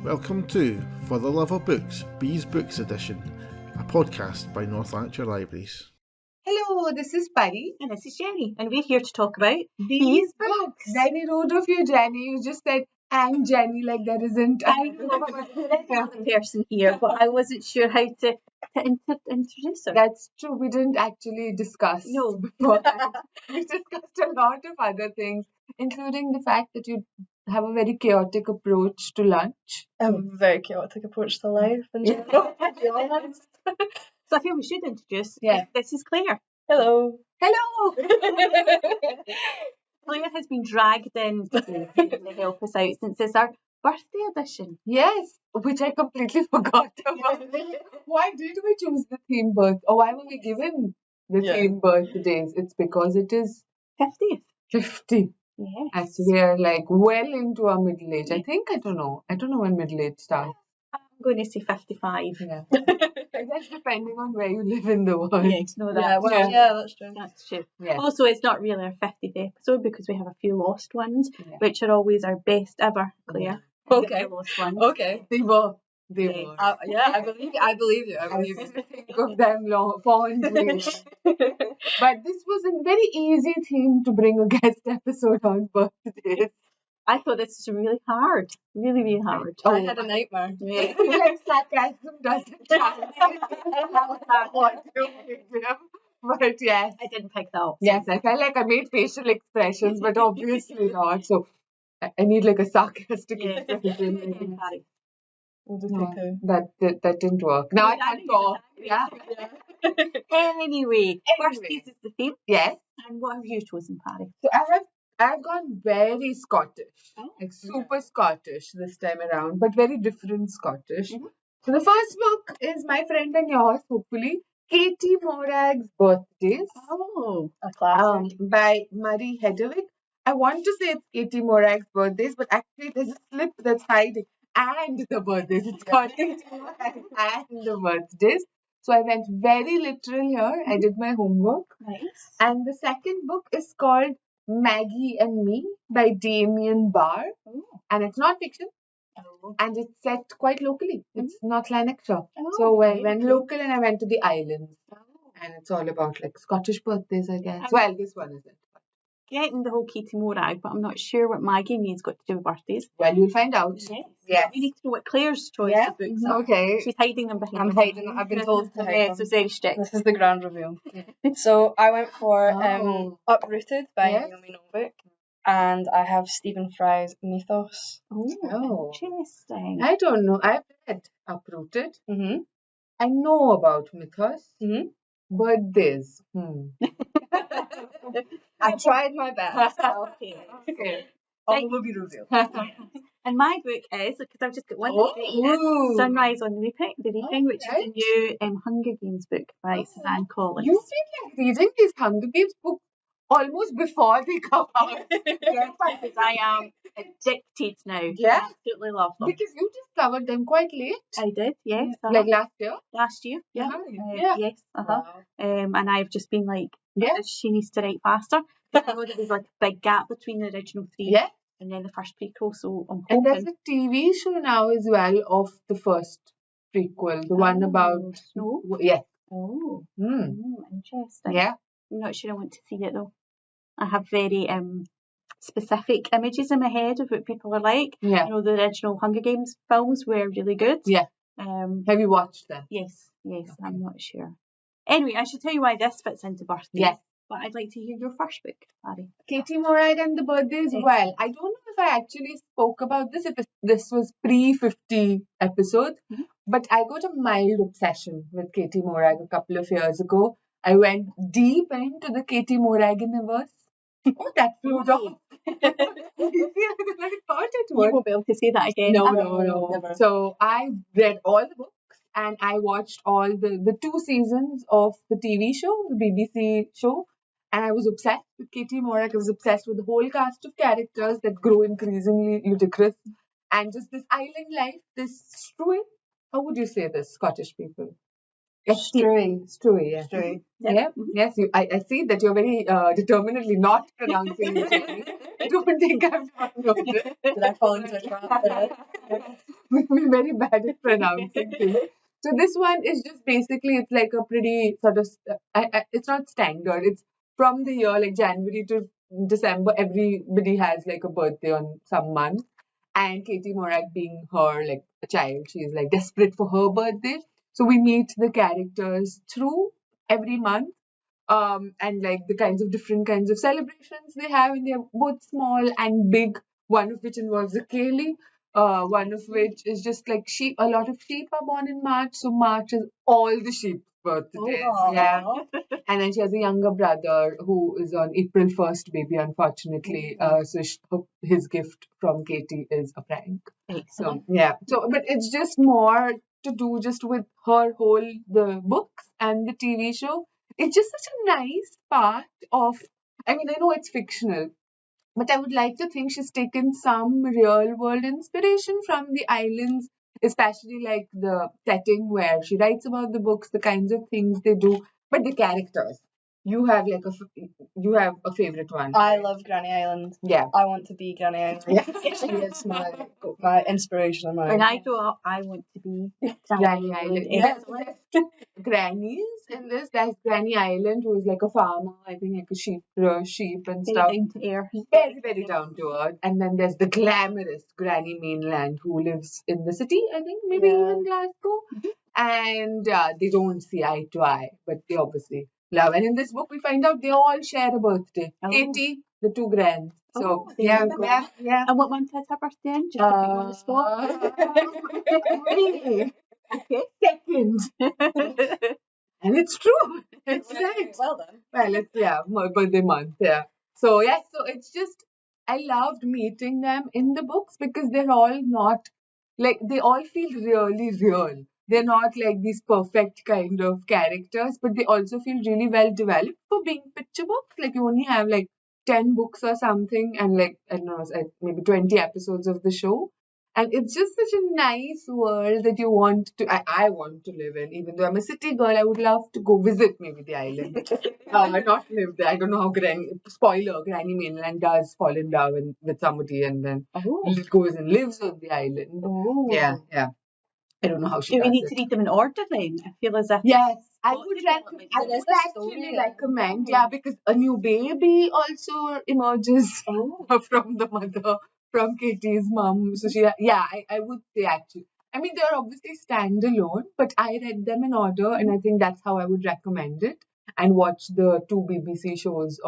Welcome to For the Love of Books, Bees Books Edition, a podcast by North Lanarkshire Libraries. Hello, this is Pari. And this is Jenny, and we're here to talk about These books. Very rude of you, Jenny. You just said, I'm Jenny, like there isn't another person here, but I wasn't sure how to introduce her. That's true. We didn't actually discuss. No. Before that. We discussed a lot of other things, including the fact that you have a very chaotic approach to lunch. A very chaotic approach to life in general, to be honest. So I feel we should introduce. Yeah. This is Claire. Hello. Hello! Claire has been dragged in to help us out since it's our birthday edition. Yes, which I completely forgot about. Why did we choose the theme birth? Or why were we given the theme birthdays? It's because it is 50th. 50. Yes. As we are like well into our middle age. I don't know when middle age starts. I'm going to say 55. Yeah. That's depending on where you live in the world. Yes, no, Yeah, that's true. That's true. Yeah. Also, it's not really our 50th episode because we have a few lost ones, which are always our best ever, Claire. Okay. The lost ones. Okay. They were. I believe you. Think of them fondly. But this was a very easy theme to bring a guest episode on birthdays. I thought this was really hard. Really, really hard. I had a nightmare. Yeah. Like sarcasm doesn't translate that audio medium. But yes. I didn't pick that up. Yes, I felt like I made facial expressions, but obviously not. So I need like a sarcastic expression. We'll just No, take that didn't work. Now I can't talk. Yeah. Anyway, birthdays is the theme. Yes. And what have you chosen, Pari? So I've gone very Scottish, like super Scottish this time around, but very different Scottish. Mm-hmm. So the first book is my friend and yours, hopefully, Katie Morag's Birthdays. Oh, a classic. By Murray Hedwig. I want to say it's Katie Morag's Birthdays, but actually there's a slip that's hiding. And the birthdays. It's called Katie Morag and the birthdays. So I went very literal here. I did my homework. nice. And the second book is called Maggie and Me by Damien Barr. Oh. And it's not fiction. Oh. And it's set quite locally. It's not Lanarkshire. Oh, So I okay, went okay. local and I went to the islands. Oh. And it's all about like Scottish birthdays, I guess. Well, this one isn't. Getting the whole Katie Morag, but I'm not sure what Maggie means got to do with birthdays. Well, you'll find out. Yes. We need to know what Claire's choice Yeah. of books are. Okay. She's hiding them behind. I'm hiding them. I've been told to hide Yeah, them. so it's very strict. This is the grand reveal. So I went for Oh. Uprooted by Yes. Naomi Novik, and I have Stephen Fry's Mythos. Oh, interesting. I don't know. I've read Uprooted. Mm-hmm. I know about Mythos. Mm-hmm. Birthdays. I tried my best. Okay. All will be revealed. And my book is, because I've just got one Oh, today, ooh. Sunrise on the Reaping, which is right. a new Hunger Games book by Suzanne Collins. You've been like reading these Hunger Games books almost before they come out. Yes, because I am addicted now. Yeah. Absolutely love them. Because you discovered them quite late. I did, yes. Like last year. last year. Yeah. Yeah. Yes. Wow. And I've just been like, Yeah. she needs to write faster. I know that there's like a big gap between the original three Yeah. and then the first prequel, so I'm And hoping. there's a TV show now as well of the first prequel. The one about Snow. Yeah. Oh, interesting. Yeah. I'm not sure I want to see it though. I have very specific images in my head of what people are like. Yeah. You know, the original Hunger Games films were really good. Yeah. Have you watched them? Yes, I'm not sure. Anyway, I should tell you why this fits into birthdays. Yes. But I'd like to hear your first book, Pari. Katie Morag and the Birthdays. Yes. Well, I don't know if I actually spoke about this, if this was pre-50 episode, but I got a mild obsession with Katie Morag a couple of years ago. I went deep into the Katie Morag universe. Oh, that flew off. I thought it You would. won't be able to say that again. No. Never. So I read all the books and I watched all the 2 seasons of the TV show, the BBC show. And I was obsessed with Katie Morag. I was obsessed with the whole cast of characters that grow increasingly ludicrous. And just this island life, this strewy. How would you say this, Scottish people? Strewy. Strewy, yeah. Strewy. Yeah. Yes, I see that you're very determinedly not pronouncing it. I don't think I've not noticed. Did I fall into a trap there? We're very bad at pronouncing things. So this one is just basically, it's like a pretty sort of, it's not standard. It's from the year like January to December. Everybody has like a birthday on some month. And Katie Morak being her like a child, she is like desperate for her birthday. So we meet the characters through every month, and like the different kinds of celebrations they have, and they're both small and big. One of which involves a Kaylee, one of which is just like sheep. A lot of sheep are born in March, so March is all the sheep's birthdays. Yeah, and then she has a younger brother who is on April 1st, baby, unfortunately. So his gift from Katie is a prank. So yeah, so but it's just more to do just with her whole the books and the TV show. It's just such a nice part of, I mean, I know it's fictional, but I would like to think she's taken some real world inspiration from the islands, especially like the setting where she writes about the books, the kinds of things they do, but the characters. You have like you have a favorite one. I love Granny Island. Yeah. I want to be Granny Island. She is my inspiration of mine. When I grow up, I want to be Granny Island. Yes, there's grannies in this. There's Granny Island, who is like a farmer, I think like a sheep and stuff. Down to earth. Very, very down to earth. And then there's the glamorous Granny Mainland, who lives in the city, I think, maybe in Glasgow. And they don't see eye to eye, but they obviously love. And in this book, we find out they all share a birthday. Katie, the two grands. So, yeah. And what month is her birthday in? Just to put you on the spot. Really? Okay. Second. And it's true. It's right. Well done. Well, it's, my birthday month, So, so it's just, I loved meeting them in the books because they're all not, like, they all feel really real. They're not like these perfect kind of characters, but they also feel really well developed for being picture books. Like, you only have like 10 books or something, and like, I don't know, maybe 20 episodes of the show. And it's just such a nice world that you want to, I want to live in. Even though I'm a city girl, I would love to go visit maybe the island. Not live there. I don't know how Granny Mainland does fall in love with somebody and then goes and lives on the island. Yeah. I don't know how she does Do we need it. to read them in order then? I feel as if Yes, I What would development? I There is would a actually story. recommend, because a new baby also emerges from the mother, from Katie's mom. So I would say actually. I mean, they're obviously standalone, but I read them in order, and I think that's how I would recommend it. And watch the two BBC shows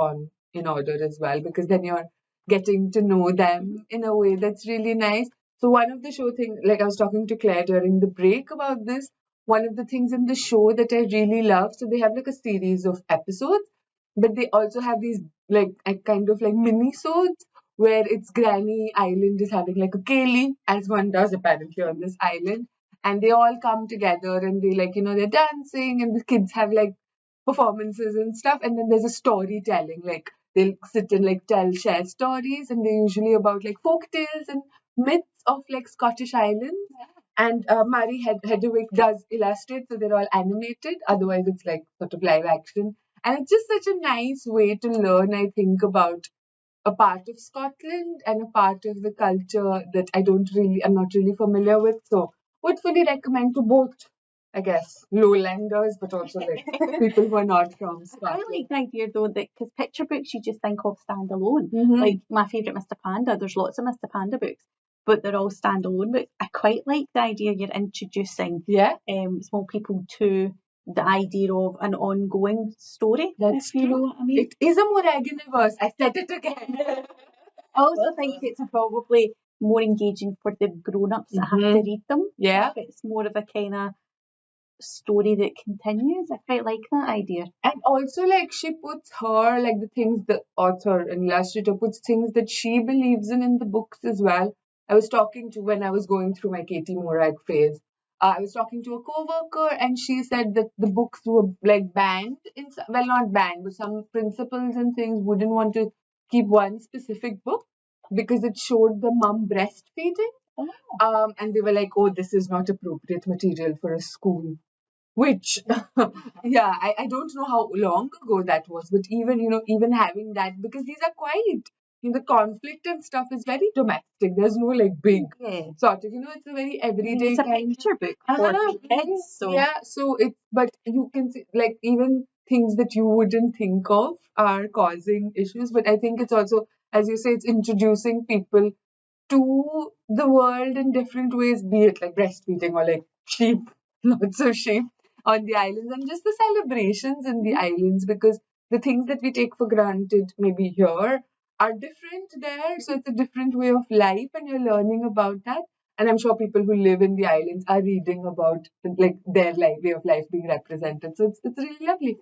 in order as well, because then you're getting to know them in a way that's really nice. So one of the show things, like I was talking to Claire during the break about this, one of the things in the show that I really love, so they have like a series of episodes, but they also have these like kind of like mini-sodes where it's Granny Island is having like a Kaylee, as one does apparently on this island, and they all come together and they like, they're dancing and the kids have like performances and stuff, and then there's a storytelling, like they'll sit and like share stories, and they're usually about like folk tales and myths of like Scottish islands. And Mari Hedwig does illustrate, so they're all animated. Otherwise, it's like sort of live action. And it's just such a nice way to learn, I think, about a part of Scotland and a part of the culture that I'm not really familiar with. So, would fully recommend to both, I guess, lowlanders, but also like people who are not from I Scotland. like the idea though that because picture books you just think of standalone. Mhm. Like my favourite Mr. Panda, there's lots of Mr. Panda books, but they're all standalone books. I quite like the idea you're introducing small people to the idea of an ongoing story. That's if you know what I mean. It is a Morag universe. I said it again. I also think it's probably more engaging for the grown-ups that have to read them. Yeah. It's more of a kind of story that continues. I quite like that idea. And also, like, she puts like the things the author and illustrator puts things that she believes in the books as well. I was talking to, when I was going through my Katie Morag phase, I was talking to a co-worker, and she said that the books were like banned not banned, but some principals and things wouldn't want to keep one specific book because it showed the mum breastfeeding. And they were like, oh, this is not appropriate material for a school. Which, I don't know how long ago that was, but even having that, because these are quite, the conflict and stuff is very domestic. There's no like big Yeah. sort of, it's a very everyday It's a kind. picture book for kids, so Yeah, so but you can see, like, even things that you wouldn't think of are causing issues. But I think it's also, as you say, it's introducing people to the world in different ways, be it like breastfeeding or like sheep, lots of sheep on the islands, and just the celebrations in the islands, because the things that we take for granted maybe here are different there. So it's a different way of life, and you're learning about that. And I'm sure people who live in the islands are reading about like their way of life being represented. So it's really lovely.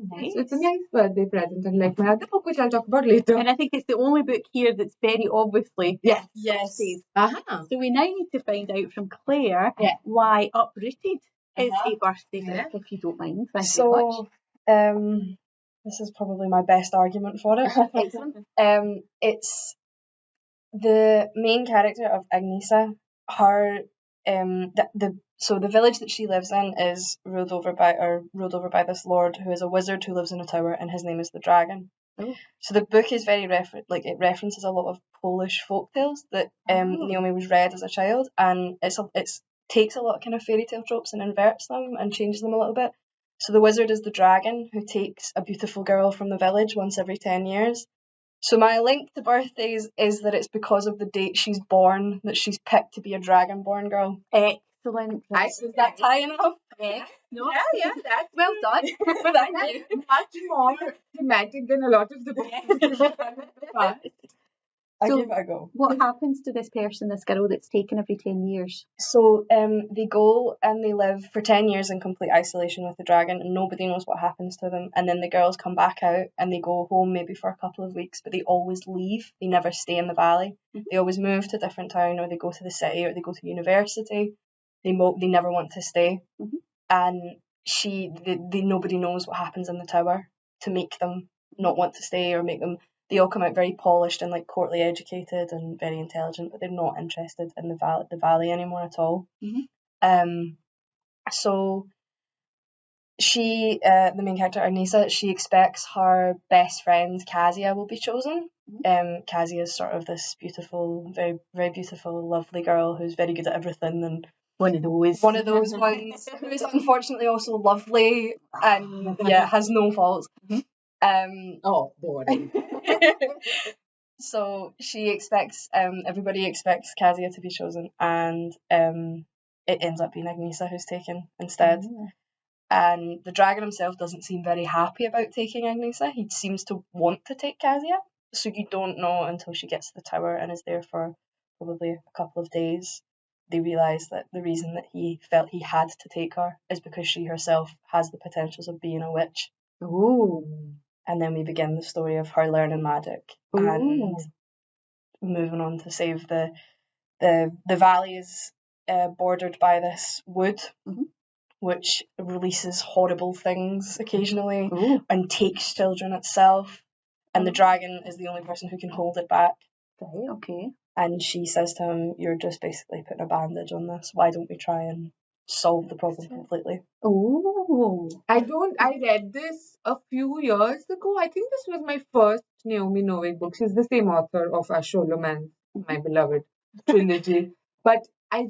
nice. So it's a nice birthday present, unlike my other book, which I'll talk about later. And I think it's the only book here that's very obviously Yes. birthdays. So we now need to find out from Claire why Uprooted is a birthday book, if you don't mind. Thank you much. This is probably my best argument for it. Excellent. It's the main character of Agnesa. Her so the village that she lives in is ruled over by this lord who is a wizard who lives in a tower, and his name is the Dragon. Oh. So the book is very it references a lot of Polish folktales that Naomi was read as a child, and it's takes a lot of kind of fairy tale tropes and inverts them and changes them a little bit. So the wizard is the dragon who takes a beautiful girl from the village once every 10 years. So my link to birthdays is that it's because of the date she's born that she's picked to be a dragon-born girl. Excellent. Is that tie enough? No? Yeah, that's Well done. Thank you. much more thematic than a lot of the books. I'll give it a go. What happens to this girl that's taken every 10 years? So they go and they live for 10 years in complete isolation with the dragon, and nobody knows what happens to them. And then the girls come back out and they go home maybe for a couple of weeks, but they always leave. They never stay in the valley. They always move to a different town, or they go to the city, or they go to university. They never want to stay. And nobody knows what happens in the tower to make them not want to stay, or make them. They all come out very polished and like courtly educated and very intelligent, but they're not interested in the valley anymore at all. So she, the main character Agnesa, she expects her best friend Kazia will be chosen. Kazia is sort of this beautiful, very very beautiful, lovely girl who's very good at everything, and One of those ones who is unfortunately also lovely and has no faults. Boring. So she expects, everybody expects Kazia to be chosen, and it ends up being Agnesa who's taken instead. And the dragon himself doesn't seem very happy about taking Agnesa. He seems to want to take Kazia, so you don't know until she gets to the tower and is there for probably a couple of days. They realise that the reason that he felt he had to take her is because she herself has the potentials of being a witch. And then we begin the story of her learning magic and moving on to save the valley is bordered by this wood, which releases horrible things occasionally and takes children itself. And the dragon is the only person who can hold it back. Okay. And she says to him, "You're just basically putting a bandage on this. Why don't we try and solve the problem completely?" I read this a few years ago. I think this was my first Naomi Novik book. She's the same author of Asholomance, my beloved trilogy. But I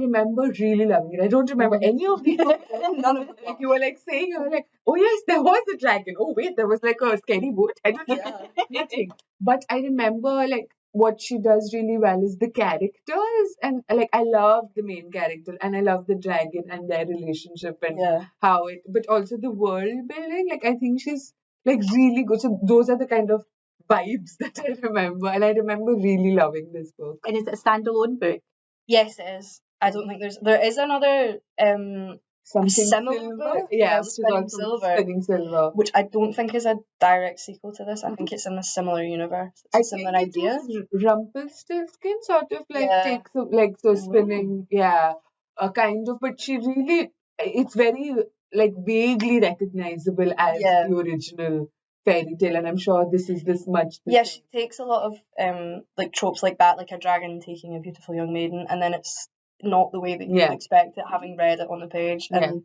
remember really loving it. I don't remember any of these books. None of them. Like you were like saying, you were like, oh yes, there was a dragon. Oh wait, there was like a scary boat. I don't know anything. But I remember like what she does really well is the characters, and like I love the main character and I love the dragon and their relationship and how it, but also the world building. Like I think she's like really good. So those are the kind of vibes that I remember, and I remember really loving this book. And is it a standalone book? Yes, it is. I don't think there is another Something similar silver, book, Spinning Silver, which I don't think is a direct sequel to this. I think it's in a similar universe. It's a similar idea. Rumpelstiltskin sort of like takes spinning, a kind of, but she really, it's very like vaguely recognizable as the original fairy tale, and I'm sure this is this much. She takes a lot of like tropes like that, like a dragon taking a beautiful young maiden, and then it's not the way that you would expect it, having read it on the page. And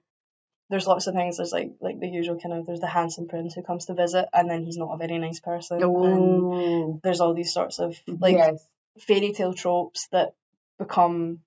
there's lots of things. There's like the usual kind of, there's the handsome prince who comes to visit and then he's not a very nice person. And there's all these sorts of like fairy tale tropes that become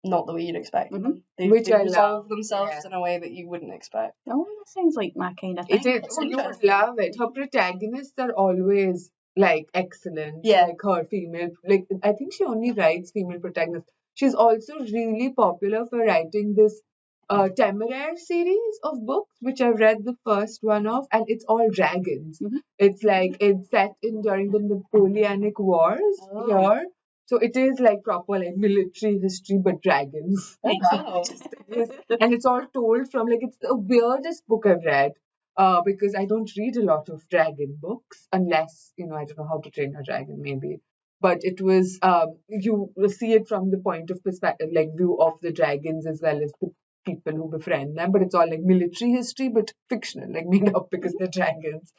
not the way you'd expect them. They resolve themselves in a way that you wouldn't expect. Oh, that sounds like my kind of thing. It is. You would love it. Her protagonists are always like excellent. Yeah. Like her female, like I think she only writes female protagonists. She's also really popular for writing this Temeraire series of books, which I've read the first one of, and it's all dragons. It's like it's set in during the Napoleonic Wars here. So it is like proper like military history, but dragons. Wow. And it's all told from like, it's the weirdest book I've read. Because I don't read a lot of dragon books unless, I don't know How to Train Your Dragon maybe. But it was, you see it from the point of perspective, like view of the dragons as well as the people who befriend them. But it's all like military history, but fictional, like made up because they're dragons.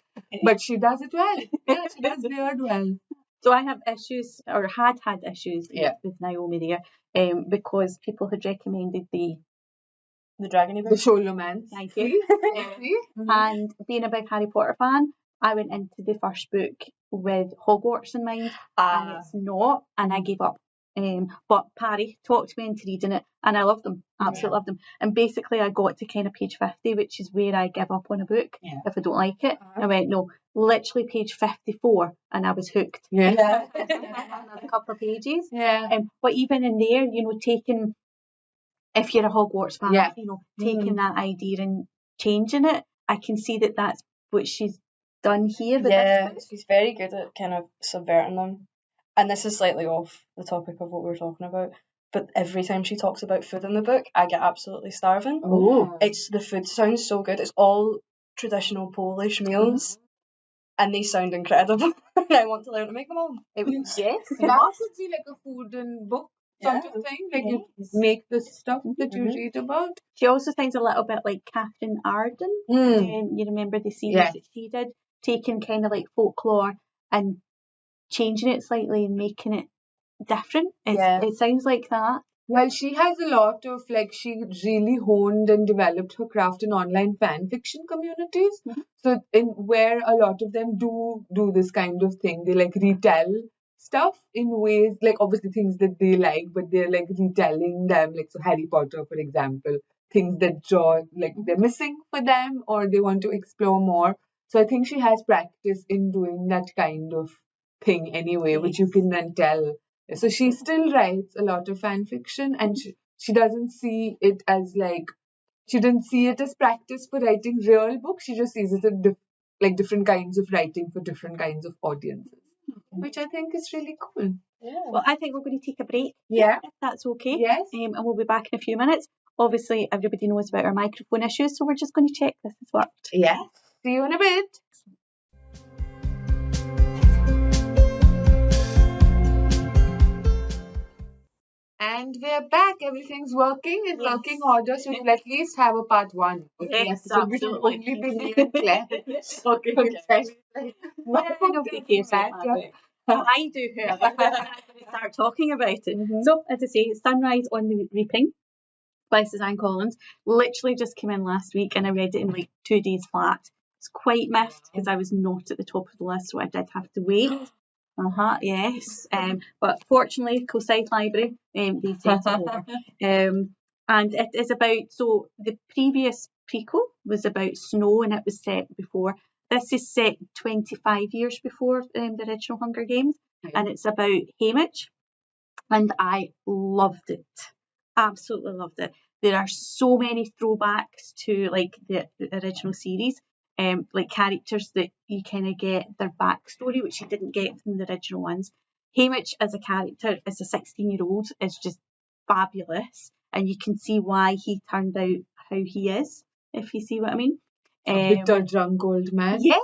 But she does it well. Yeah, she does weird well. So I have issues, or had issues with Naomi there, because people had recommended the Dragon book. The show romance. Thank you. And being a big Harry Potter fan, I went into the first book with Hogwarts in mind, and it's not, and I gave up. But Pari talked me into reading it, and I loved them, absolutely loved them. And basically, I got to kind of page 50, which is where I give up on a book if I don't like it. I went, no, literally page 54, and I was hooked. Another couple of pages. But even in there, taking, if you're a Hogwarts fan, taking that idea and changing it, I can see that that's what she's done here. But she's very good at kind of subverting them. And this is slightly off the topic of what we were talking about, but every time she talks about food in the book, I get absolutely starving. The food sounds so good. It's all traditional Polish meals, and they sound incredible. I want to learn to make them all. That would be like a food and book sort of thing. Like you make the stuff that you read about. She also sounds a little bit like Catherine Arden. You remember the series that she did, taking kind of like folklore and changing it slightly and making it different. It sounds like that. Well, she has a lot of, like, she really honed and developed her craft in online fan fiction communities. So where a lot of them do this kind of thing, they like retell stuff in ways, like obviously things that they like, but they're like retelling them, like so Harry Potter, for example, things that draw, like they're missing for them or they want to explore more. So I think she has practice in doing that kind of thing anyway, which you can then tell. So she still writes a lot of fan fiction, and she doesn't see it as like, she didn't see it as practice for writing real books. She just sees it as like different kinds of writing for different kinds of audiences, which I think is really cool. Well, I think we're going to take a break. If that's okay. Yes. And we'll be back in a few minutes. Obviously, everybody knows about our microphone issues, so we're just going to check this has worked. Yes. See you in a bit. And we're back. Everything's working in working order, so we'll at least have a part 1. Yes, so absolutely. We will only be me and Claire. I do, however. Start talking about it. So, as I say, Sunrise on the Reaping by Suzanne Collins. Literally just came in last week, and I read it in like 2 days flat. It's quite missed because I was not at the top of the list, so I did have to wait. Yes. But fortunately, Coastside Library, they sent it over. And it is about, so the previous prequel was about snow and it was set before. This is set 25 years before the original Hunger Games, and it's about Haymitch. And I loved it. Absolutely loved it. There are so many throwbacks to like the original series. Like characters that you kind of get their backstory, which you didn't get from the original ones. Haymitch as a character, as a 16-year-old, is just fabulous, and you can see why he turned out how he is, if you see what I mean. A bitter, drunk old man. Yes.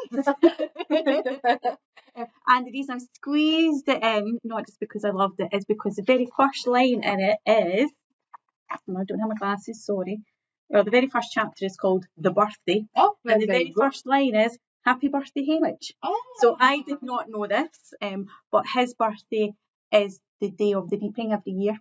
And the reason I've squeezed it in, not just because I loved it, is because the very first line in it is, I don't have my glasses, sorry. Well, the very first chapter is called The Birthday. And the very first line is, Happy Birthday, Haymitch. So I did not know this, but his birthday is the day of the reaping every year.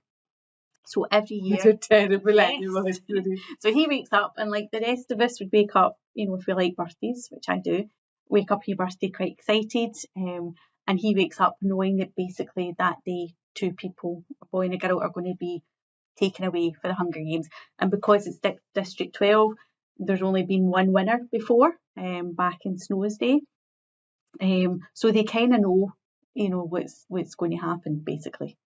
So every year, It's a terrible Yes. anniversary. so he wakes up, and like the rest of us would wake up, if we like birthdays, which I do, wake up your birthday quite excited, and he wakes up knowing that basically that day 2 people, a boy and a girl, are going to be taken away for the Hunger Games. And because it's District 12, there's only been one winner before, back in Snow's day. So they kind of know, what's going to happen, basically.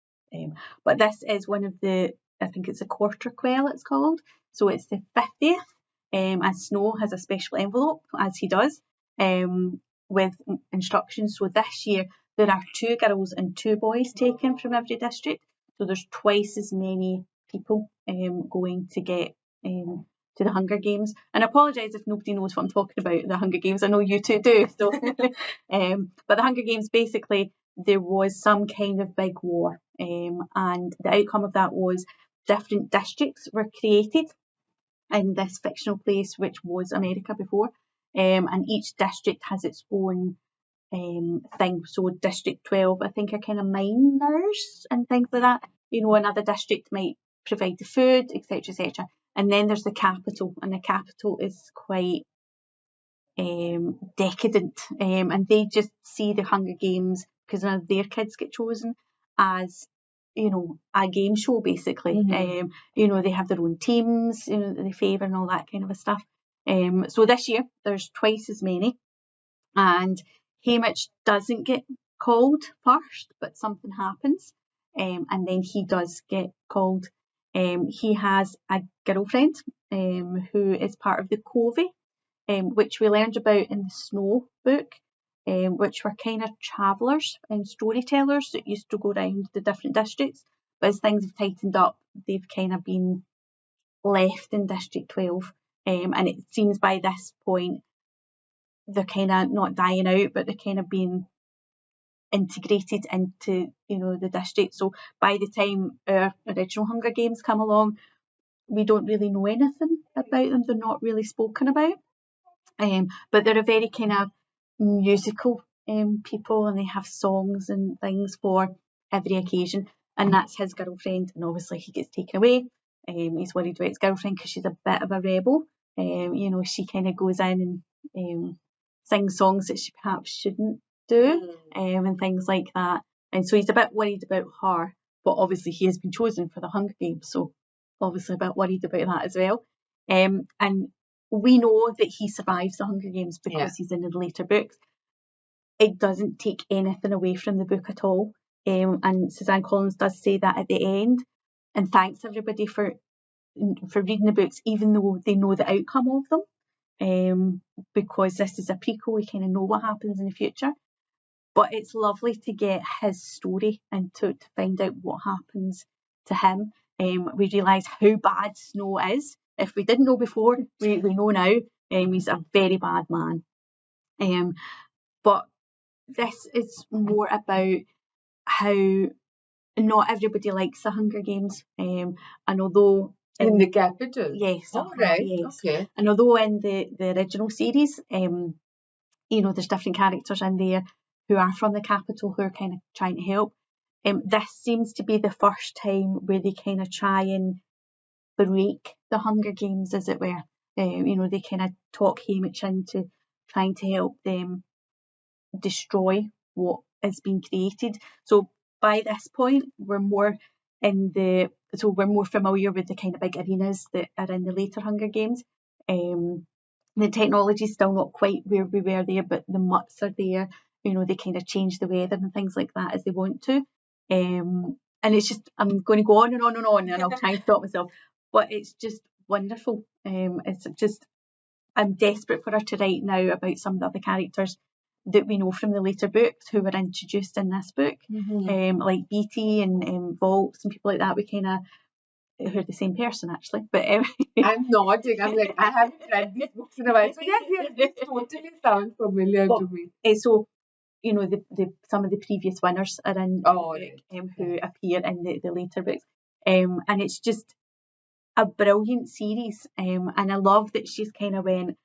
But this is one of I think it's a quarter quell it's called. So it's the 50th, and Snow has a special envelope, as he does, with instructions. So this year there are 2 girls and 2 boys taken from every district. So there's twice as many people going to get to the Hunger Games. And I apologise if nobody knows what I'm talking about, the Hunger Games. I know you two do. So, but the Hunger Games, basically, there was some kind of big war. And the outcome of that was different districts were created in this fictional place, which was America before. And each district has its own thing. So District 12, I think, are kind of miners and things like that. Another district might provide the food, etc., etc. And then there's the capital, and the capital is quite decadent, and they just see the Hunger Games, because none of their kids get chosen, as a game show, basically. Mm-hmm. They have their own teams, that they favour and all that kind of stuff. So this year there's twice as many, and Haymitch doesn't get called first, but something happens, and then he does get called. He has a girlfriend who is part of the Covey, which we learned about in the Snow book, which were kind of travellers and storytellers that used to go around the different districts. But as things have tightened up, they've kind of been left in District 12, and it seems by this point they're kind of not dying out, but they're kind of being integrated into the district. So by the time our original Hunger Games come along, we don't really know anything about them. They're not really spoken about, but they're a very kind of musical people, and they have songs and things for every occasion. And that's his girlfriend, and obviously he gets taken away. He's worried about his girlfriend because she's a bit of a rebel. She kind of goes in and sings songs that she perhaps shouldn't do, and things like that. And so he's a bit worried about her, but obviously he has been chosen for the Hunger Games, so obviously a bit worried about that as well. And we know that he survives the Hunger Games because he's in the later books. It doesn't take anything away from the book at all. And Suzanne Collins does say that at the end, and thanks everybody for reading the books, even though they know the outcome of them, because this is a prequel. We kind of know what happens in the future. But it's lovely to get his story and to find out what happens to him. We realise how bad Snow is. If we didn't know before, we know now. He's a very bad man. But this is more about how not everybody likes the Hunger Games. And although in the capital, yes, right, yes. Okay. And although in the original series, there's different characters in there who are from the capital who are kind of trying to help. This seems to be the first time where they kind of try and break the Hunger Games, as it were. They kind of talk Haymitch into trying to help them destroy what is being created. So by this point, we're more familiar with the kind of big arenas that are in the later Hunger Games. The technology is still not quite where we were there, but the mutts are there. They kind of change the weather and things like that as they want to. And it's just, I'm going to go on and on and on, and I'll try and stop myself. But it's just wonderful. It's just, I'm desperate for her to write now about some of the other characters that we know from the later books who were introduced in this book, like Beatty and Volks and people like that. We kind of who are the same person, actually. But I'm nodding. I'm like, I haven't read these books in a while. So yes, this totally sounds familiar to me. So, some of the previous winners are in who appear in the later books. And it's just a brilliant series. And I love that she's kind of went,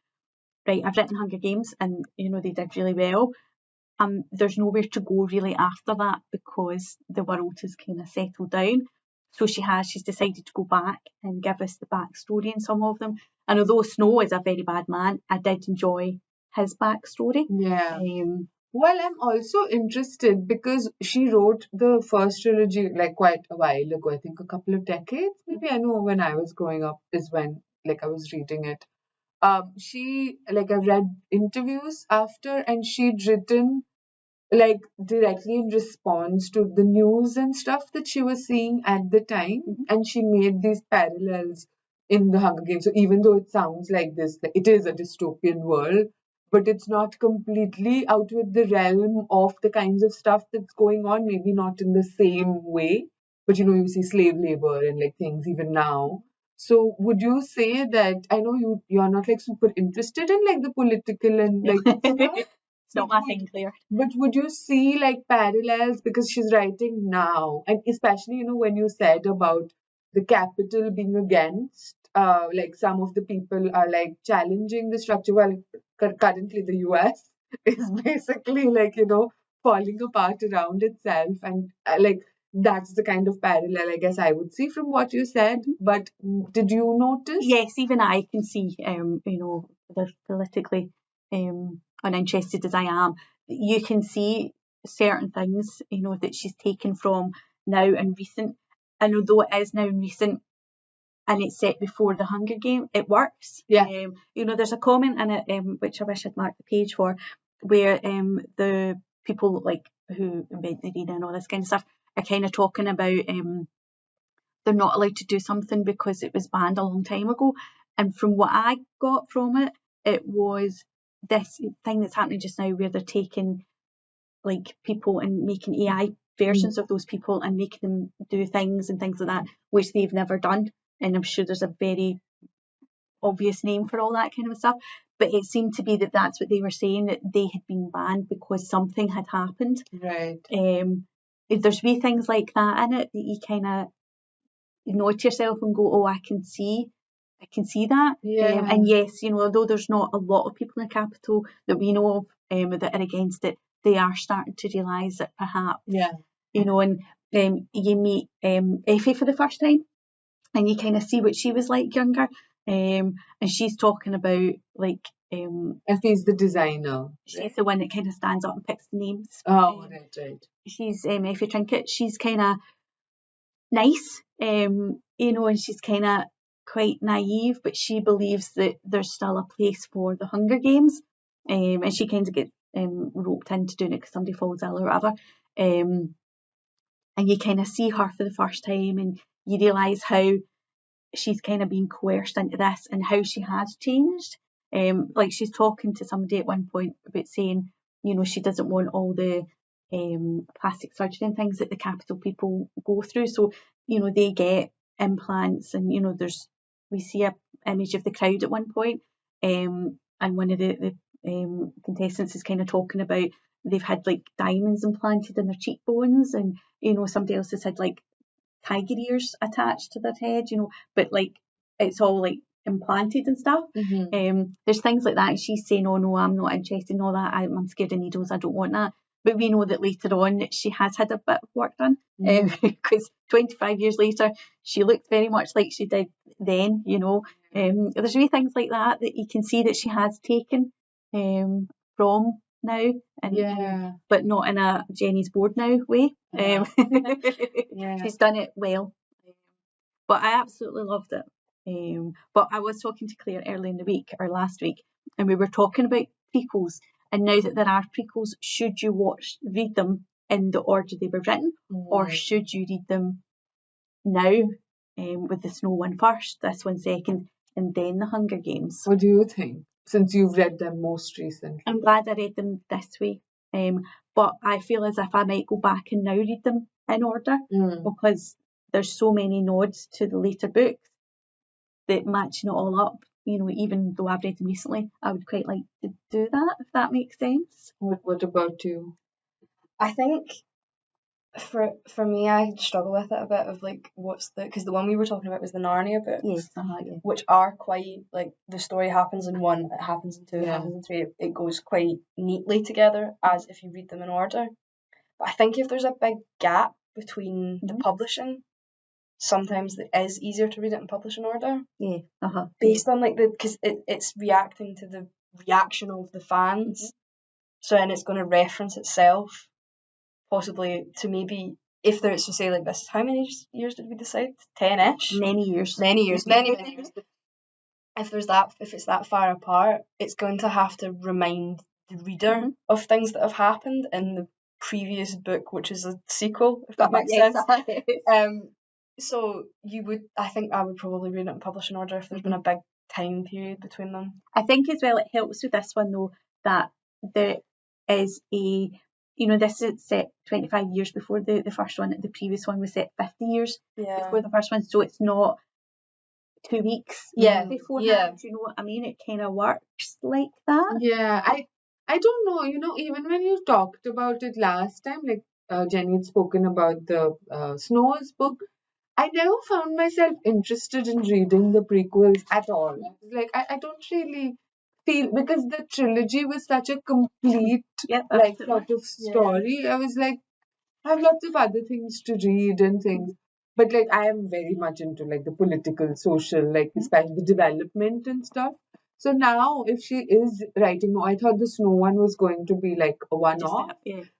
right, I've written Hunger Games, and they did really well. There's nowhere to go really after that because the world has kind of settled down. So she's decided to go back and give us the backstory in some of them. And although Snow is a very bad man, I did enjoy his backstory. Yeah. Well, I'm also interested because she wrote the first trilogy like quite a while ago, I think a couple of decades. Maybe I know when I was growing up is when like I was reading it. She like I've read interviews after, and she'd written like directly in response to the news and stuff that she was seeing at the time, and she made these parallels in the Hunger Games. So even though it sounds like this, like, it is a dystopian world, but it's not completely out with the realm of the kinds of stuff that's going on. Maybe not in the same way, but you see slave labor and like things even now. So would you say that I know you're not like super interested in like the political and like it's not my thing, Claire. but would you see like parallels because she's writing now, and especially when you said about the capital being against, like some of the people are like challenging the structure. Well, currently the US is basically like falling apart around itself, and like that's the kind of parallel I guess I would see from what you said. But did you notice? Yes, even I can see, politically uninterested as I am, you can see certain things, that she's taken from now and recent. And although it is now and recent and it's set before the Hunger Game, it works. Yeah. There's a comment in it, which I wish I'd marked the page for, where the people like who invented Arena and all this kind of stuff are kind of talking about they're not allowed to do something because it was banned a long time ago. And from what I got from it, it was this thing that's happening just now where they're taking like people and making AI versions of those people and making them do things and things like that, which they've never done. And I'm sure there's a very obvious name for all that kind of stuff. But it seemed to be that that's what they were saying, that they had been banned because something had happened. Right. There's wee things like that in it that you kind of nod to yourself and go, oh, I can see that. Yeah. And yes, although there's not a lot of people in the capital that we know of that are against it, they are starting to realise that perhaps, and you meet Effie for the first time and you kind of see what she was like younger, and she's talking about like Effie's the designer. She's the one that kind of stands up and picks the names. Oh, right. She's Effie Trinket. She's kind of nice, and she's kind of quite naive, but she believes that there's still a place for the Hunger Games, and she kind of gets roped into doing it because somebody falls ill or whatever, and you kind of see her for the first time and you realise how she's kind of being coerced into this and how she has changed. Like she's talking to somebody at one point about saying, she doesn't want all the plastic surgery and things that the capital people go through. So, they get implants and, we see a image of the crowd at one point, and one of the contestants is kind of talking about they've had like diamonds implanted in their cheekbones, and, somebody else has had like tiger ears attached to their head, but like it's all like implanted and stuff. There's things like that, and she's saying, oh no, I'm not interested in all that, I'm scared of needles, I don't want that. But we know that later on she has had a bit of work done, because 25 years later she looked very much like she did then. There's wee things like that you can see that she has taken from now, and but not in a Jenny's bored now way. She's done it well, but I absolutely loved it. But I was talking to Claire early in the week or last week, and we were talking about prequels, and now that there are prequels, should you read them in the order they were written, or should you read them now, with the Snow one first, this one second, and then the Hunger Games? What do you think, since you've read them most recently? I'm glad I read them this way, but I feel as if I might go back and now read them in order, because there's so many nods to the later books that matching it all up, even though I've read them recently, I would quite like to do that, if that makes sense. What about you? I think for me, I struggle with it a bit of like because the one we were talking about was the Narnia books, yes, which are quite like the story happens in one, it happens in two, it happens in three. It goes quite neatly together as if you read them in order. But I think if there's a big gap between the publishing sometimes it is easier to read it in publishing order. Yeah. Based on like because it's reacting to the reaction of the fans. So and it's going to reference itself, possibly to maybe if there's to say like this. How many years did we decide? 10-ish. Many years. Many years. If it's that far apart, it's going to have to remind the reader of things that have happened in the previous book, which is a sequel, if that makes sense. So I think I would probably read it in publishing order if there's been a big time period between them. I think as well it helps with this one though that there is this is set 25 years before the first one. The previous one was set 50 years before the first one, so it's not 2 weeks beforehand. Yeah. You know what I mean? It kind of works like that. Yeah, I don't know. Even when you talked about it last time, like Jenny had spoken about the Snows book, I never found myself interested in reading the prequels at all. Like I don't really feel, because the trilogy was such a complete sort of story. I was like, I have lots of other things to read and things. But like I am very much into like the political, social, like especially the development and stuff. So now if she is writing more, I thought the Snow one was going to be like a one-off.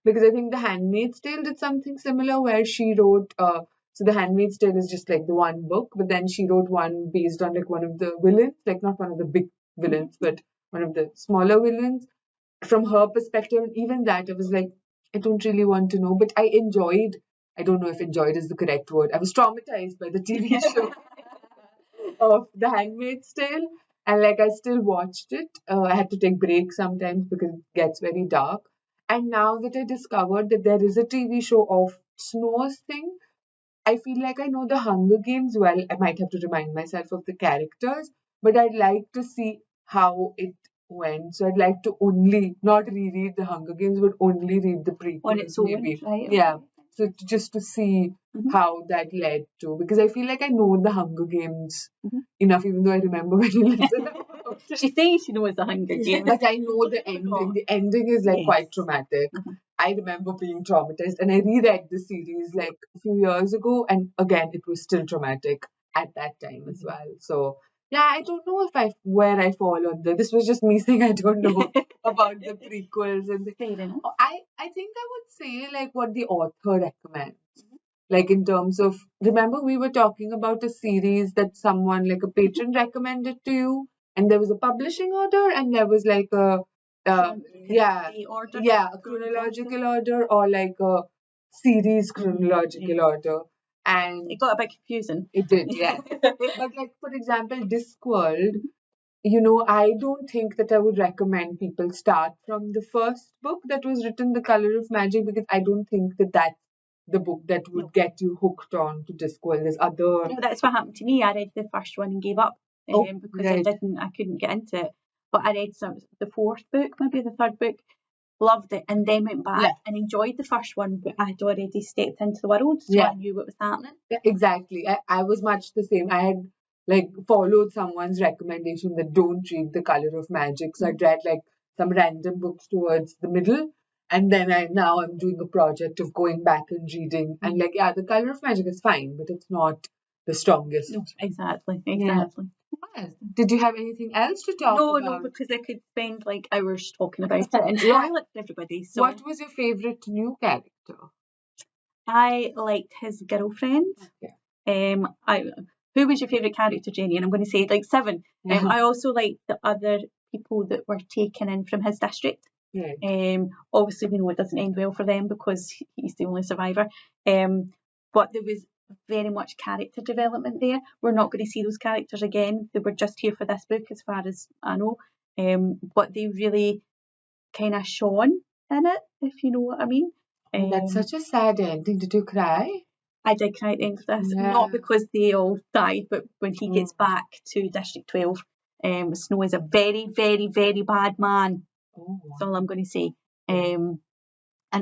Because I think The Handmaid's Tale did something similar where she wrote so The Handmaid's Tale is just like the one book, but then she wrote one based on like one of the villains, like not one of the big villains, but one of the smaller villains from her perspective. And even that I was like, I don't really want to know, but I don't know if enjoyed is the correct word. I was traumatized by the TV show of The Handmaid's Tale, and like I still watched it. I had to take breaks sometimes because it gets very dark. And now that I discovered that there is a TV show of Snow's thing, I feel like I know the Hunger Games well. I might have to remind myself of the characters, but I'd like to see how it went. So I'd like to only not reread the Hunger Games, but only read the prequels. On its own, maybe. right? Yeah. So just to see how that led to, because I feel like I know the Hunger Games enough, even though I remember very little about it. She says she knows the Hunger Games, but I know the ending. The ending is like quite traumatic. I remember being traumatized, and I reread the series like a few years ago, and again it was still traumatic at that time as well. So yeah, I don't know where I fall on this was just me saying I don't know about the prequels and the thing. I think I would say like what the author recommends. Like in terms of, remember we were talking about a series that someone like a patron recommended to you, and there was a publishing order and there was like a chronological order or like a series chronological order. And it got a bit confusing. It did, yeah. But like for example, Discworld, I don't think that I would recommend people start from the first book that was written, The Color of Magic, because I don't think that that's the book that would get you hooked on to Discworld. There's other... No, that's what happened to me. I read the first one and gave up because I couldn't get into it. But I read the fourth book, maybe the third book, loved it, and then went back and enjoyed the first one, but I had already stepped into the world, so I knew what was happening. Yeah, exactly. I was much the same. I had like followed someone's recommendation that don't read The Color of Magic, so I'd read like some random books towards the middle, and then I'm doing a project of going back and reading, and like The Color of Magic is fine, but it's not the strongest. No, exactly. Yeah. Did you have anything else to talk about? No, because I could spend like hours talking about it and spoil it for everybody. So what was your favourite new character? I liked his girlfriend. Who was your favourite character, Jenny? And I'm going to say like 7. I also liked the other people that were taken in from his district. Obviously, we know it doesn't end well for them because he's the only survivor. But there was very much character development there. We're not going to see those characters again. They were just here for this book, as far as I know. But they really kind of shone in it, if you know what I mean. That's such a sad ending. Did you cry? I did cry at the end of this. Not because they all died, but when he gets back to District 12, Snow is a very, very, very bad man. That's all I'm going to say. And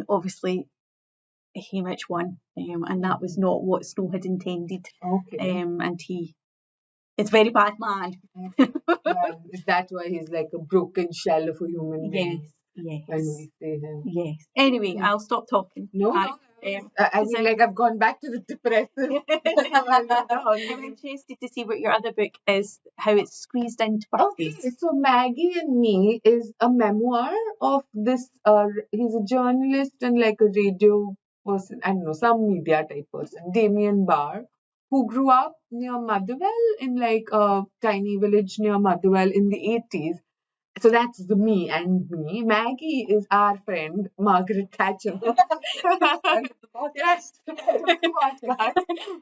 obviously, Haymitch won, and that was not what Snow had intended. And he is a very bad man. Is that why he's like a broken shell of a human being? Yes. When we see him. Yes. Anyway, I'll stop talking. No. I mean, like, I've gone back to the depressive. I'm interested to see what your other book is, how it's squeezed into Okay, birthdays. so Maggie and Me is a memoir of this. He's a journalist and like a radio person, I don't know, some media type person, Damien Barr, who grew up near Motherwell in like a tiny village near Motherwell in the 80s. So that's the me and me. Maggie is our friend, Margaret Thatcher. Yes, podcast.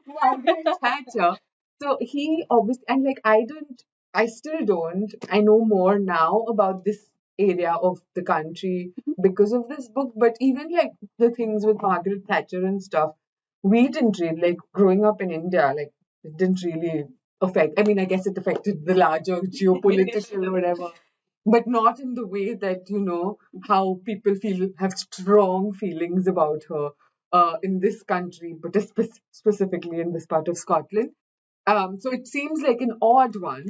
Margaret Thatcher. So he obviously, and like I still don't, I know more now about this area of the country because of this book, but even like the things with Margaret Thatcher and stuff, we didn't really, like growing up in India, like it didn't really affect, I mean, I guess it affected the larger geopolitical or whatever, but not in the way that, how people have strong feelings about her in this country, but specifically in this part of Scotland. So it seems like an odd one.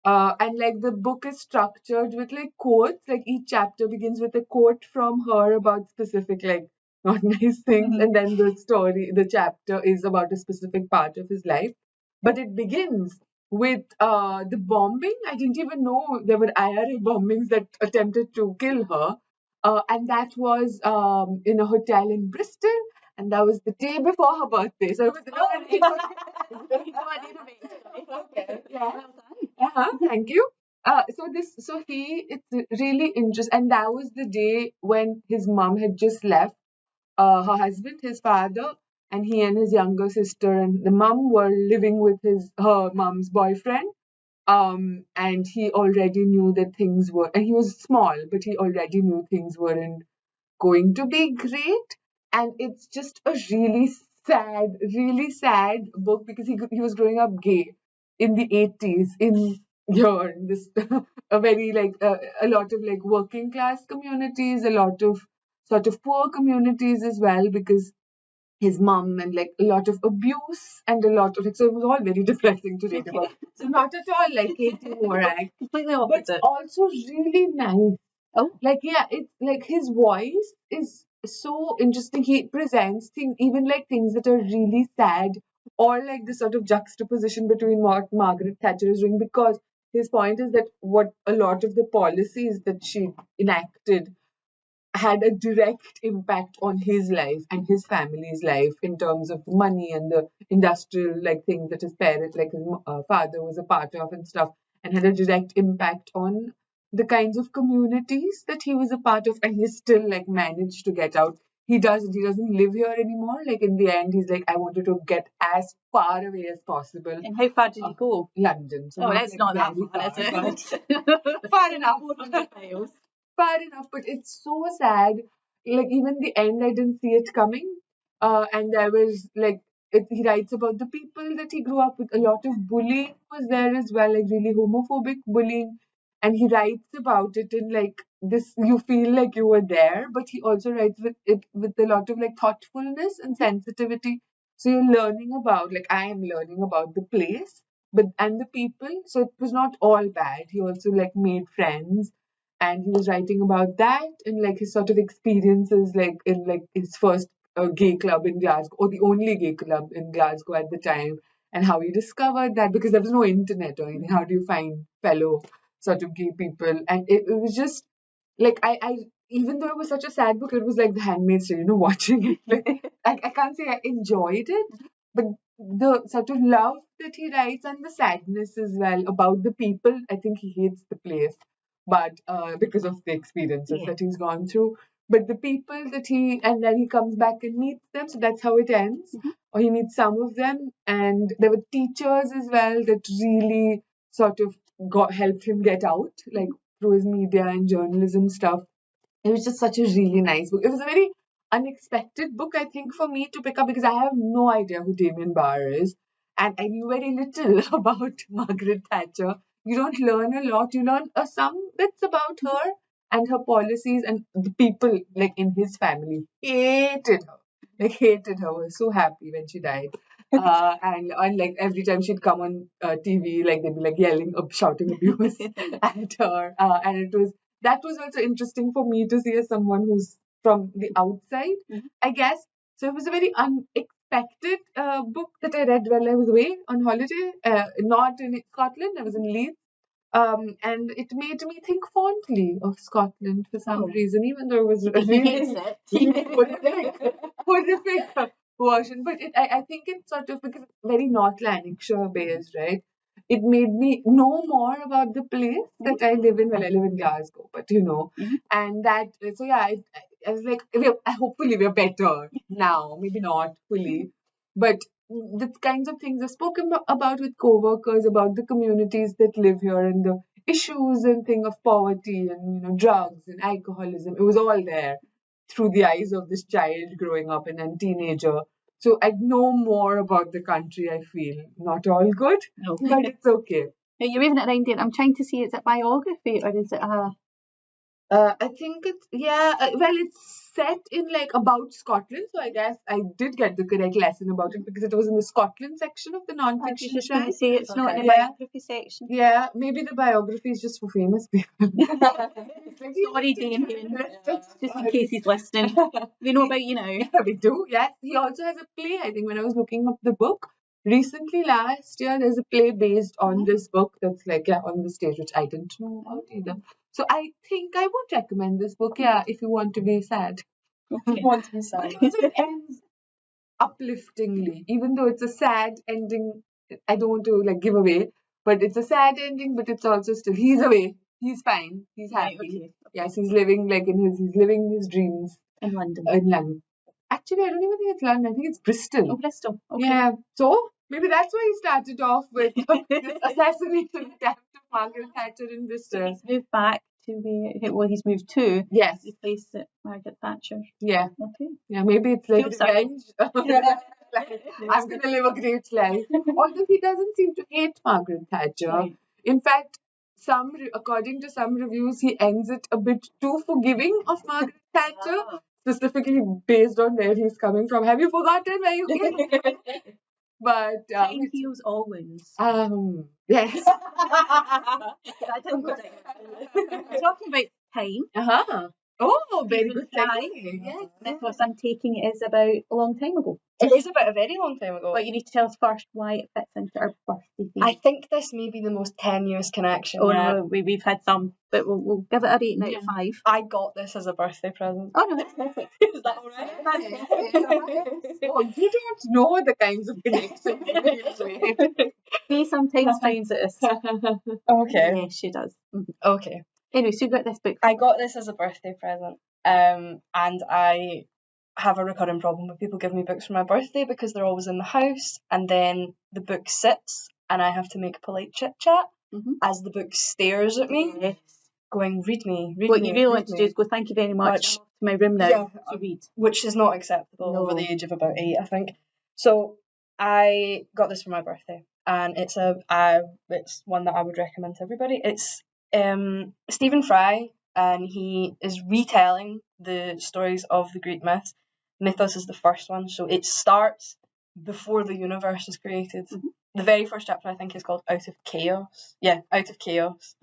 And like the book is structured with like quotes, like each chapter begins with a quote from her about specific, like not nice things, and then the chapter is about a specific part of his life. But it begins with the bombing. I didn't even know there were IRA bombings that attempted to kill her. And that was in a hotel in Bristol, and that was the day before her birthday. So it was okay. Yeah. Thank you. It's really interesting, and that was the day when his mom had just left. Her husband, his father, and he and his younger sister and the mom were living with her mom's boyfriend. And he already knew that things were, and he was small, but he already knew things weren't going to be great. And it's just a really sad book because he was growing up gay in the 80s in here in this a very like a lot of like working class communities, a lot of sort of poor communities as well, because his mom and like a lot of abuse and a lot of, so it was all very depressing to read about. So not at all like Katie Morak, Completely but opposite. also really nice. Oh. Like, yeah, it's like his voice is so interesting. He presents things, even like things that are really sad, or like the sort of juxtaposition between what Margaret Thatcher is doing, because his point is that what a lot of the policies that she enacted had a direct impact on his life and his family's life in terms of money and the industrial like things that his parents, like his father, was a part of and stuff, and had a direct impact on the kinds of communities that he was a part of, and he still like managed to get out. He doesn't live here anymore. Like in the end, he's like, I wanted to get as far away as possible. And how far did you go? London. So that's not that very far, is it? but far enough. 400 miles. Far enough, but it's so sad. Like even the end, I didn't see it coming. And I was like, he writes about the people that he grew up with. A lot of bullying was there as well, like really homophobic bullying. And he writes about it in like this. You feel like you were there, but he also writes with it with a lot of like thoughtfulness and sensitivity. So you're learning about, like I am learning about the place, but and the people. So it was not all bad. He also like made friends, and he was writing about that and like his sort of experiences like in like his first gay club in Glasgow, or the only gay club in Glasgow at the time, and how he discovered that, because there was no internet or anything. How do you find fellow sort of gay people? And it was just like I even though it was such a sad book, it was like The Handmaid's Tale, watching it. Like I can't say I enjoyed it, but the sort of love that he writes and the sadness as well about the people. I think he hates the place, but because of the experiences that he's gone through. But the people that and then he comes back and meets them. So that's how it ends. Or he meets some of them, and there were teachers as well that really sort of helped him get out, like through his media and journalism stuff. It was just such a really nice book. It was a very unexpected book, I think, for me to pick up, because I have no idea who Damien Barr is. And I knew very little about Margaret Thatcher. You don't learn a lot. You learn some bits about her and her policies, and the people like in his family hated her. Like hated her. Was so happy when she died. And like every time she'd come on TV, like they'd be like yelling, shouting abuse at her. And that was also interesting for me to see as someone who's from the outside, I guess. So it was a very unexpected book that I read while I was away on holiday, not in Scotland. I was in Leeds. And it made me think fondly of Scotland for some reason, even though it was a really horrific version. But I think it's sort of because it's very North Lanarkshire based, right? It made me know more about the place that I live in. Well, I live in Glasgow, but and that, so yeah, I was like, hopefully we're better now, maybe not fully, but the kinds of things I've spoken about with co-workers, about the communities that live here and the issues and thing of poverty and drugs and alcoholism. It was all there through the eyes of this child growing up and then teenager. So I know more about the country, I feel. Not all good, but it's okay. Now you're waving it around there. I'm trying to see, is it biography or is it I think it's, well, it's set in like about Scotland, so I guess I did get the correct lesson about it because it was in the Scotland section of the I was non-fiction just going to shelf. say it's not in the Yeah. biography section. Yeah, maybe the biography is just for famous people. Sorry, Damien. Just in case he's listening. We know about you now. Yeah, we do, yes. He also has a play, I think, when I was looking up the book. Recently, last year, there's a play based on this book that's like, on the stage, which I didn't know about either. So I think I would recommend this book, if you want to be sad. Okay. Want to be sad. Because it ends upliftingly, even though it's a sad ending. I don't want to like give away, but it's a sad ending, but it's also still, he's away, he's fine, he's happy. Right, okay. Yes, he's living like he's living his dreams In London. in London. Actually, I don't even think it's London. I think it's Bristol. Oh, Bristol. Okay. Yeah. So maybe that's why he started off with this assassination attempt of Margaret Thatcher in So Bristol. he's moved back to where he's moved to. Yes. The place that Margaret Thatcher. Yeah. Okay. Yeah. Maybe it's like Feel sorry. revenge. Like, I'm gonna live a great life. Although he doesn't seem to hate Margaret Thatcher. Right. In fact, according to some reviews, he ends it a bit too forgiving of Margaret Thatcher, specifically based on where he's coming from. Have you forgotten where you came? But Time heals all wounds. yes. That didn't go down. We're talking about time. Oh, very good. Yes. Because I'm taking it is about a long time ago. It is about a very long time ago. But you need to tell us first why it fits into our birthday theme. I think this may be the most tenuous connection. Oh yet. no, we've had some, but we'll give it a rating out of 5. I got this as a birthday present. Oh no, that's perfect. Is that alright? Oh, you don't know the kinds of connections. He sometimes finds it as. Okay. Yeah, she does. Okay. Anyway, so you got this book. I got this as a birthday present. And I have a recurring problem with people giving me books for my birthday because they're always in the house and then the book sits and I have to make polite chit chat as the book stares at me. Yes. Going, read me. What you really want to do is go, thank you very much. I'm off to my room now to read. Which is not acceptable over the age of about 8, I think. So I got this for my birthday, and it's one that I would recommend to everybody. It's Stephen Fry, and he is retelling the stories of the Greek myths. Mythos is the first one, so it starts before the universe is created. The very first chapter, I think, is called Out of Chaos. Yeah, Out of Chaos.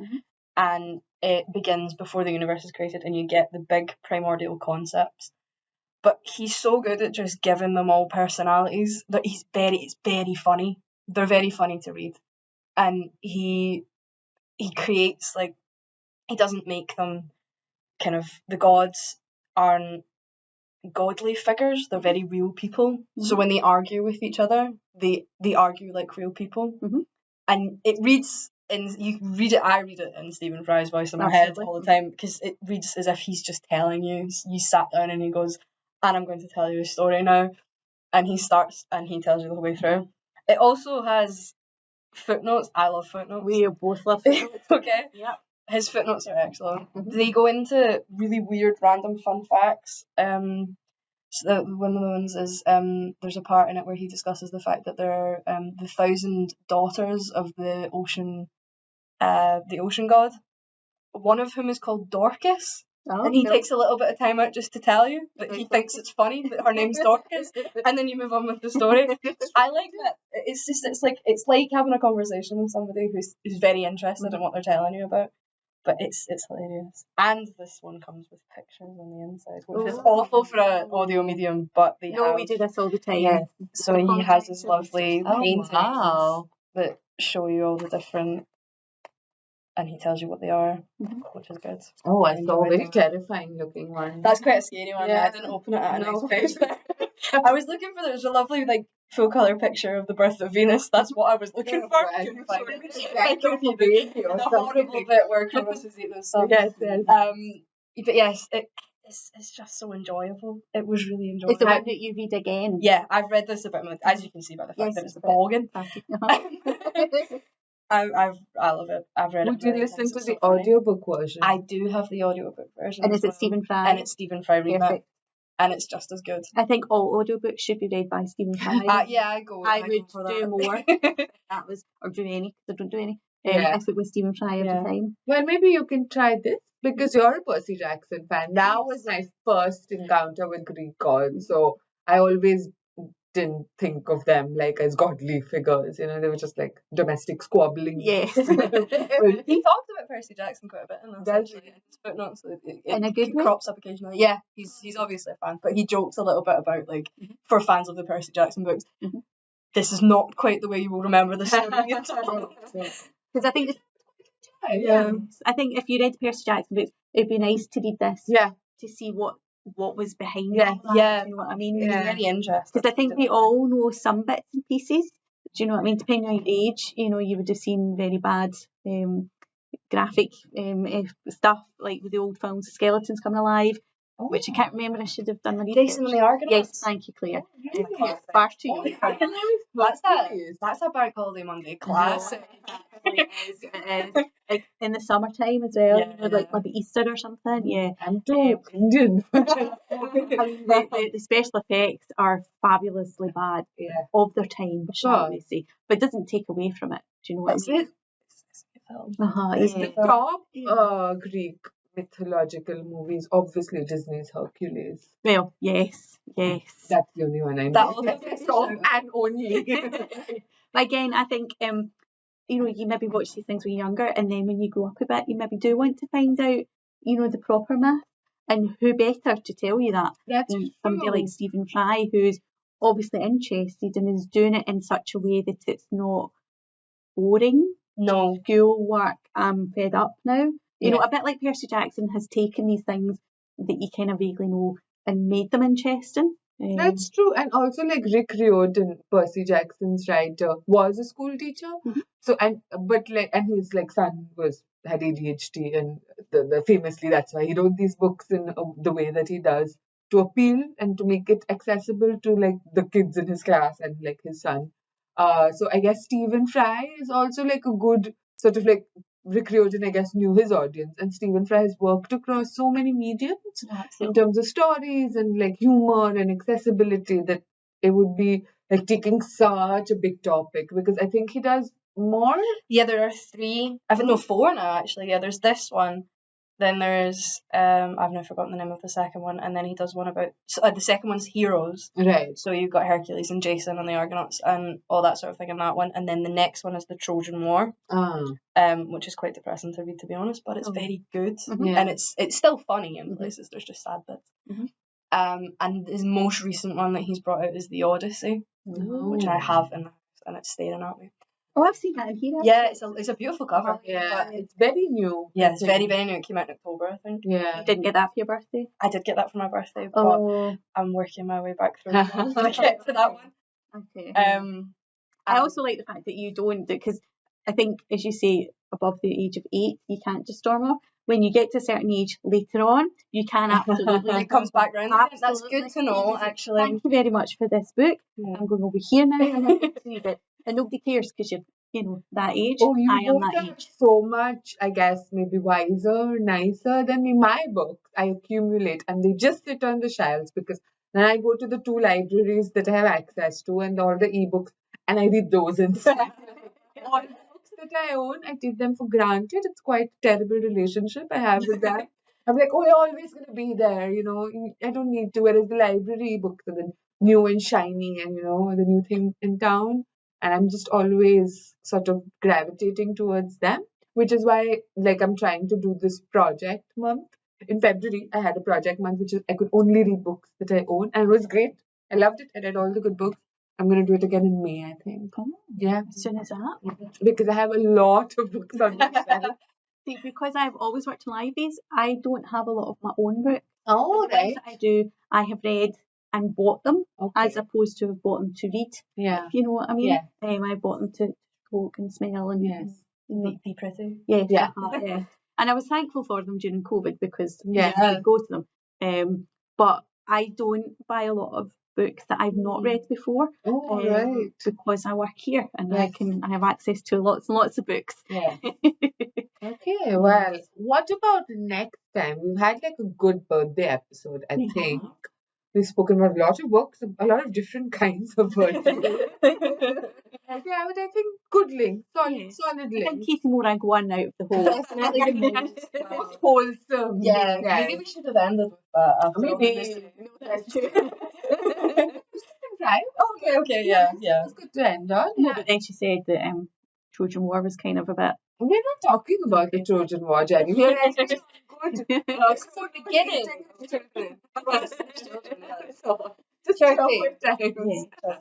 And it begins before the universe is created, and you get the big primordial concepts. But he's so good at just giving them all personalities that it's very funny. They're very funny to read. And he creates, like, he doesn't make them kind of, the gods aren't godly figures, they're very real people. So when they argue with each other, they argue like real people. And it reads, and you read it, I read it in Stephen Fry's voice in my head all the time, because it reads as if he's just telling you. You sat down and he goes, and I'm going to tell you a story now. And he starts and he tells you the whole way through. It also has footnotes. I love footnotes. We both love footnotes. Okay. Yeah. His footnotes are excellent. They go into really weird random fun facts. So one of the ones is there's a part in it where he discusses the fact that there are the 1,000 daughters of the ocean god. One of whom is called Dorcas. And he takes a little bit of time out just to tell you that he thinks it's funny that her name's Dorcas, and then you move on with the story. I like that. It's like having a conversation with somebody who's very interested in what they're telling you about. But it's hilarious. And this one comes with pictures on the inside, which is awful for an audio medium, but we do this all the time. Yeah. So he has his lovely paintings wow. that show you all the different, and he tells you what they are, which is good. Oh, I saw a very terrifying looking one. That's quite a scary one. Yeah. I didn't open it at a nice page. I was looking for, there's a lovely like full colour picture of the birth of Venus. That's what I was looking for. Right. Couldn't find it. The The horrible bit where Cronos is eating his son. Yes. But yes, it's just so enjoyable. It was really enjoyable. It's the one that you read again. Yeah, I've read this about, as you can see by the fact that it's bogging. I love it. I've read it. Would you listen to the audiobook version? I do have the audiobook version. And is it Stephen Fry? And it's Stephen Fry reading it. And it's just as good. I think all audiobooks should be read by Stephen Fry. Yeah, I would for do that. more. That was, or do any, because I don't do any. Yeah. If it was Stephen Fry every time. Well, maybe you can try this because you're a Percy Jackson fan. That was my first encounter with Greek gods, so I always didn't think of them like as godly figures. You know, they were just like domestic squabbling. Yes. He talked about Percy Jackson quite a bit in Does his footnotes. In a good way? Crops up occasionally. Yeah, he's obviously a fan, but he jokes a little bit about like for fans of the Percy Jackson books. This is not quite the way you will remember the story. Because I think I think if you read Percy Jackson books, it'd be nice to read this. Yeah. To see what was behind Yeah. all that. Yeah. Do you know what I mean? It's very interesting. Because I think we all know some bits and pieces. Do you know what I mean? Depending on your age, you know, you would have seen very bad graphic stuff like with the old films, Skeletons Coming Alive, which I can't remember. I should have done my research. Jason and the Argonauts. Yes, thank you, Claire. Far too young. That's a Bank Holiday Monday classic. It is. Like in the summertime as well, you know, like maybe Easter or something. Yeah. I'm too Indian. The special effects are fabulously bad of their time, shall we say. But it doesn't take away from it. Do you know what I mean? It's the top Greek mythological movies. Obviously, Disney's Hercules. Well, yes. That's the only one I know. That's top and only. But again, I think you know, you maybe watch these things when you're younger, and then when you grow up a bit, you maybe do want to find out, you know, the proper myth, and who better to tell you that than somebody like Stephen Fry, who's obviously interested and is doing it in such a way that it's not boring. No. School work, I'm fed up now. You know, a bit like Percy Jackson has taken these things that you kind of vaguely know and made them interesting. That's true. And also like Rick Riordan, Percy Jackson's writer, was a school teacher. So and his like son had ADHD, and the famously that's why he wrote these books in the way that he does, to appeal and to make it accessible to like the kids in his class and like his son. So I guess Stephen Fry is also like a good sort of like Rick Riordan, I guess, knew his audience, and Stephen Fry has worked across so many mediums in terms of stories and like humor and accessibility that it would be like taking such a big topic, because I think he does more. Yeah, there are 3. I think four now actually. Yeah, there's this one. Then there's I've now forgotten the name of the second one, and then he does one about the second one's heroes. Right. So you've got Hercules and Jason and the Argonauts and all that sort of thing in that one, and then the next one is the Trojan War, which is quite depressing to read, to be honest, but it's very good, and it's still funny in places. There's just sad bits. And his most recent one that he's brought out is the Odyssey, which I have in the house, and it's staring at me. Oh, I've seen that in here. Yeah, it's a beautiful cover. Yeah, it's very new. Yeah, it's very, very new. It came out in October, I think. Yeah. You didn't get that for your birthday? I did get that for my birthday, but I'm working my way back through to get to that one. Okay. I also like the fact that you don't, because I think, as you say, above the age of 8, you can't just storm off. When you get to a certain age later on, you can absolutely. It comes back round. That's good to know, actually. Thank you very much for this book. I'm going over here now and I'm going to read it. And nobody cares because you're, you know, that age. Oh, you I am both that are age. so much, I guess, maybe wiser, nicer than me. My books, I accumulate and they just sit on the shelves, because then I go to the 2 libraries that I have access to and all the ebooks, and I read those instead. All the books that I own, I take them for granted. It's quite a terrible relationship I have with that. I'm like, oh, you're always going to be there, you know, I don't need to. Whereas the library books are the new and shiny and, you know, the new thing in town. And I'm just always sort of gravitating towards them. which is why like I'm trying to do this project month. In February, I had a project month, which is I could only read books that I own, and it was great. I loved it. I read all the good books. I'm going to do it again in May, I think. Oh, Yeah. as soon as that. Because I have a lot of books on my shelf. See, because I've always worked in libraries, I don't have a lot of my own books. Oh, The ones that I do, I have read and bought them, as opposed to have bought them to read. Yeah. If you know what I mean? Yeah. I bought them to smoke and smell and Be pretty. Yes, Yeah. yeah. And I was thankful for them during COVID because Yeah. I could go to them. But I don't buy a lot of books that I've not read before. Oh, right. Because I work here and Yes. I have access to lots and lots of books. Yeah. Okay, well, what about next time? We've had like a good birthday episode, I think. We've spoken about a lot of books, a lot of different kinds of birthdays. Yeah, but I think good link, solid I link. think Katie Morag won out of the whole. Definitely the most Wholesome. Yeah, maybe we should have ended with that after all the Maybe. mystery. That's true. Right? Okay, yeah. That's good to end on. No, but then she said that Trojan War was kind of a bit. We're not talking about the Trojan War, Jenny. We're actually good. It's the beginning. Just checking. Yeah.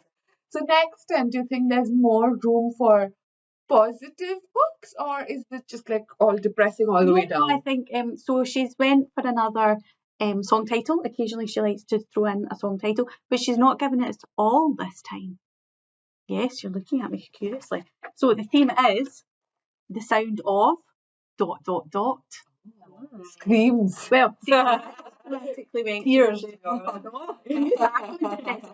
So next time, do you think there's more room for positive books, or is it just like all depressing all the way down? I think so. She's went for another song title. Occasionally, she likes to throw in a song title, but she's not given it all this time. Yes, you're looking at me curiously. So the theme is the sound of ... Screams. Well, practically went Tears. No, I went to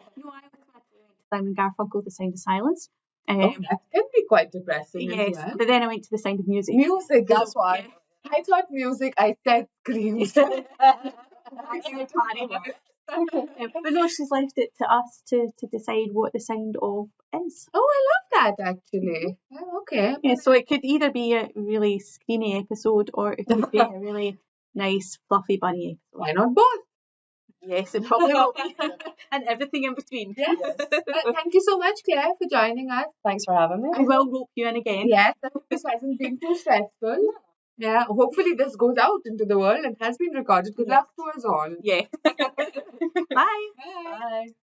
Simon Garfunkel, The Sound of Silence. That can be quite depressing as Yes, well. but then I went to The Sound of Music. Music, That's why. I thought music, I said screams. But no, she's left it to us to decide what the sound of is. Oh, I love that actually. Oh, okay. Yeah, so it could either be a really screamy episode or it could be a really nice, fluffy bunny episode. Why not both? Yes, it probably will be. And everything in between. Yes. Thank you so much, Claire, for joining us. Thanks for having me. I will rope you in again. Yes, I hope this hasn't been too stressful. Yeah, hopefully this goes out into the world and has been recorded. Good luck to us all. Yeah. Bye. Bye.